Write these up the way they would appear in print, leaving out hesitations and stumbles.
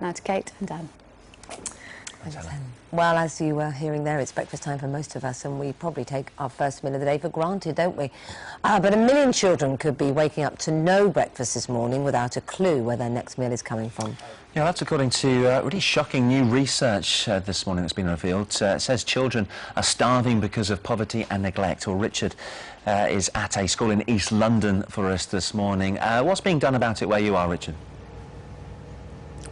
Now to Kate and Dan. Well, as you were hearing there, it's breakfast time for most of us, and we probably take our first meal of the day for granted, don't we? But 1 million children could be waking up to no breakfast this morning without a clue where their next meal is coming from. Yeah, that's according to really shocking new research this morning that's been revealed. It says children are starving because of poverty and neglect. Well, Richard is at a school in East London for us this morning. What's being done about it where you are, Richard?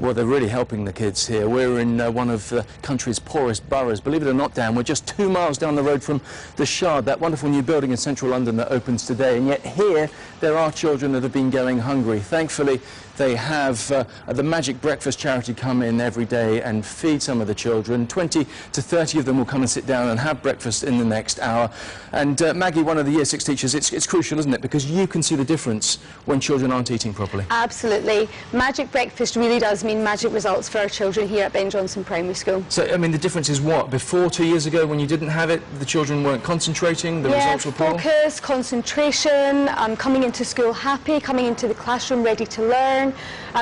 Well, they're really helping the kids here. We're in one of the country's poorest boroughs. Believe it or not, Dan, we're just 2 miles down the road from the Shard, that wonderful new building in central London that opens today. And yet here, there are children that have been going hungry. Thankfully, they have the Magic Breakfast charity come in every day and feed some of the children. 20 to 30 of them will come and sit down and have breakfast in the next hour. And Maggie, one of the Year 6 teachers, it's crucial, isn't it? Because you can see the difference when children aren't eating properly. Absolutely. Magic Breakfast really does mean magic results for our children here at Ben Jonson Primary School. So, I mean, the difference is what? Before 2 years ago, when you didn't have it, the children weren't concentrating, the results were poor? Focus, concentration, coming into school happy, coming into the classroom ready to learn.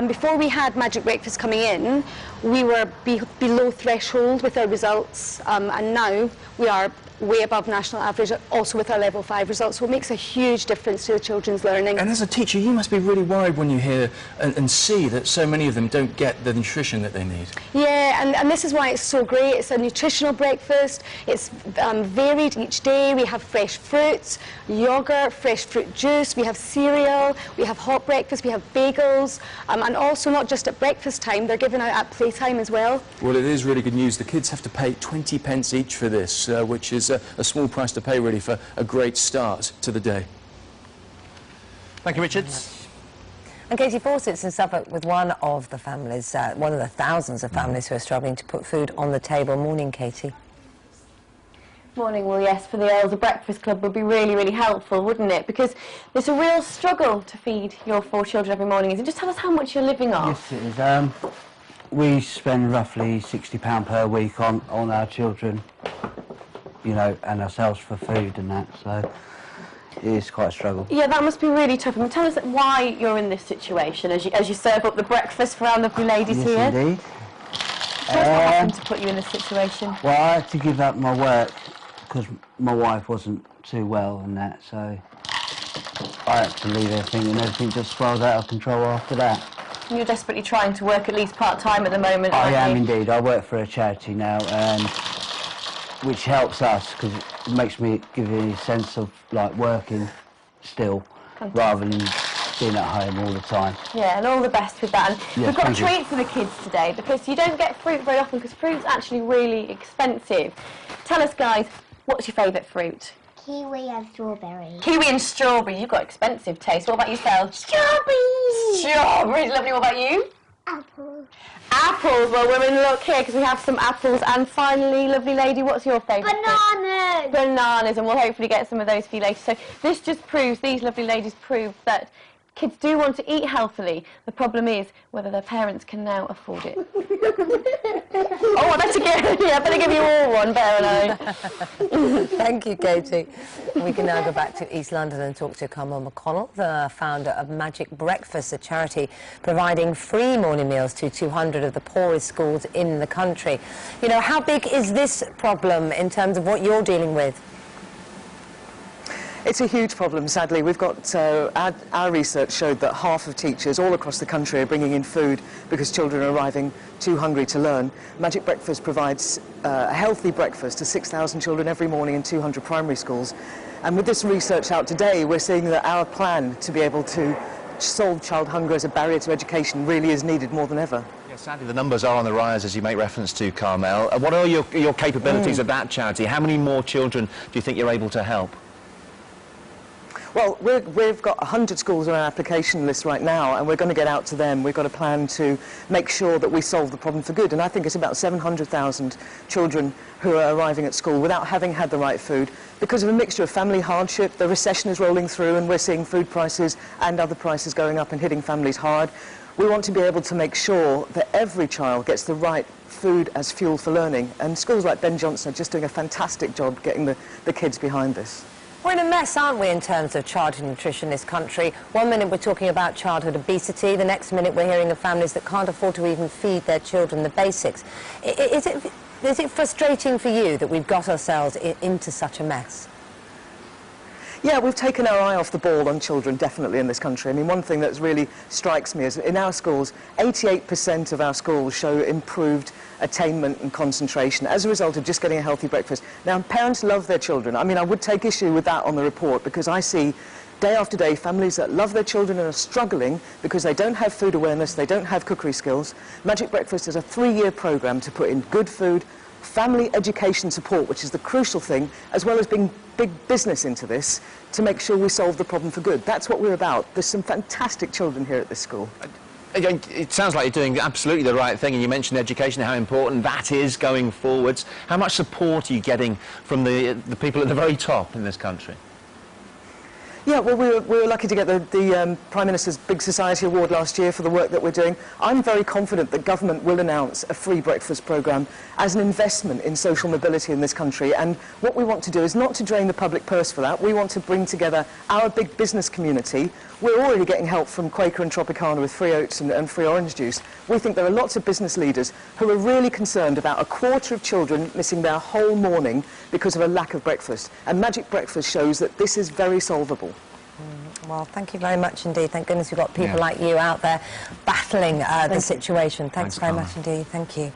Before we had Magic Breakfast coming in, we were below threshold with our results, and now we are way above national average, also with our level 5 results, so it makes a huge difference to the children's learning. And as a teacher, you must be really worried when you hear and see that so many of them don't get the nutrition that they need. Yeah, and this is why it's so great. It's a nutritional breakfast. It's varied each day. We have fresh fruits, yoghurt, fresh fruit juice, we have cereal, we have hot breakfast, we have bagels, and also not just at breakfast time, they're given out at playtime as well. Well, it is really good news. The kids have to pay 20 pence each for this, which is a small price to pay, really, for a great start to the day. Thank you, Richard. And Katie Fawcett's in Suffolk with one of the families, one of the thousands of families who are struggling to put food on the table. Morning, Katie. Morning. Well, yes, for the Elder Breakfast Club would be really, really helpful, wouldn't it? Because it's a real struggle to feed your 4 children every morning. And just tell us how much you're living off. Yes, it is. We spend roughly £60 per week on our children, you know, and ourselves for food and that, so it is quite a struggle. Yeah, that must be really tough. And tell us why you're in this situation as you serve up the breakfast for our lovely ladies here. Yes, indeed. What happened to put you in this situation? Well, I had to give up my work because my wife wasn't too well and that, so I had to leave everything, and everything just spiraled out of control after that. You're desperately trying to work at least part-time at the moment, I aren't am you? indeed. I work for a charity now, which helps us because it makes me give me a sense of like working still. Fantastic. Rather than being at home all the time. Yeah, and all the best with that. And yes, we've got a thank you. treat for the kids today because you don't get fruit very often because fruit's actually really expensive. Tell us, guys, what's your favourite fruit? Kiwi and strawberry. Kiwi and strawberry. You've got expensive taste. What about yourself? Strawberries! Strawberries, lovely. What about you? Apple. Apples. Well, we're in luck here because we have some apples. And finally, lovely lady, what's your favourite fruit? Bananas! Bananas, and we'll hopefully get some of those for you later. So this just proves, these lovely ladies prove that kids do want to eat healthily. The problem is whether their parents can now afford it. Oh, I better give you all one, better I. Thank you, Katie. We can now go back to East London and talk to Carmel McConnell, the founder of Magic Breakfast, a charity providing free morning meals to 200 of the poorest schools in the country. You know, how big is this problem in terms of what you're dealing with? It's a huge problem, sadly. We've got, our research showed that half of teachers all across the country are bringing in food because children are arriving too hungry to learn. Magic Breakfast provides a healthy breakfast to 6,000 children every morning in 200 primary schools. And with this research out today, we're seeing that our plan to be able to solve child hunger as a barrier to education really is needed more than ever. Yeah, sadly, the numbers are on the rise, as you make reference to, Carmel. What are your capabilities of that charity? How many more children do you think you're able to help? Well, we've got 100 schools on our application list right now, and we're going to get out to them. We've got a plan to make sure that we solve the problem for good. And I think it's about 700,000 children who are arriving at school without having had the right food because of a mixture of family hardship. The recession is rolling through, and we're seeing food prices and other prices going up and hitting families hard. We want to be able to make sure that every child gets the right food as fuel for learning. And schools like Ben Jonson are just doing a fantastic job getting the kids behind this. We're in a mess, aren't we, in terms of childhood nutrition in this country? One minute we're talking about childhood obesity, the next minute we're hearing of families that can't afford to even feed their children the basics. Is it frustrating for you that we've got ourselves into such a mess? Yeah, we've taken our eye off the ball on children, definitely, in this country. I mean, one thing that really strikes me is in our schools, 88% of our schools show improved attainment and concentration as a result of just getting a healthy breakfast. Now, parents love their children. I mean, I would take issue with that on the report, because I see day after day families that love their children and are struggling because they don't have food awareness, they don't have cookery skills. Magic Breakfast is a 3-year programme to put in good food, family education support, which is the crucial thing, as well as being big business into this, to make sure we solve the problem for good. That's what we're about. There's some fantastic children here at this school. It sounds like you're doing absolutely the right thing, and you mentioned education, how important that is going forwards. How much support are you getting from the people at the very top in this country? Yeah, well, we were lucky to get the Prime Minister's Big Society Award last year for the work that we're doing. I'm very confident that government will announce a free breakfast programme as an investment in social mobility in this country. And what we want to do is not to drain the public purse for that. We want to bring together our big business community. We're already getting help from Quaker and Tropicana with free oats and free orange juice. We think there are lots of business leaders who are really concerned about a quarter of children missing their whole morning because of a lack of breakfast. And Magic Breakfast shows that this is very solvable. Well, thank you very much indeed. Thank goodness we've got people like you out there battling the situation. Thanks very much indeed. Thank you.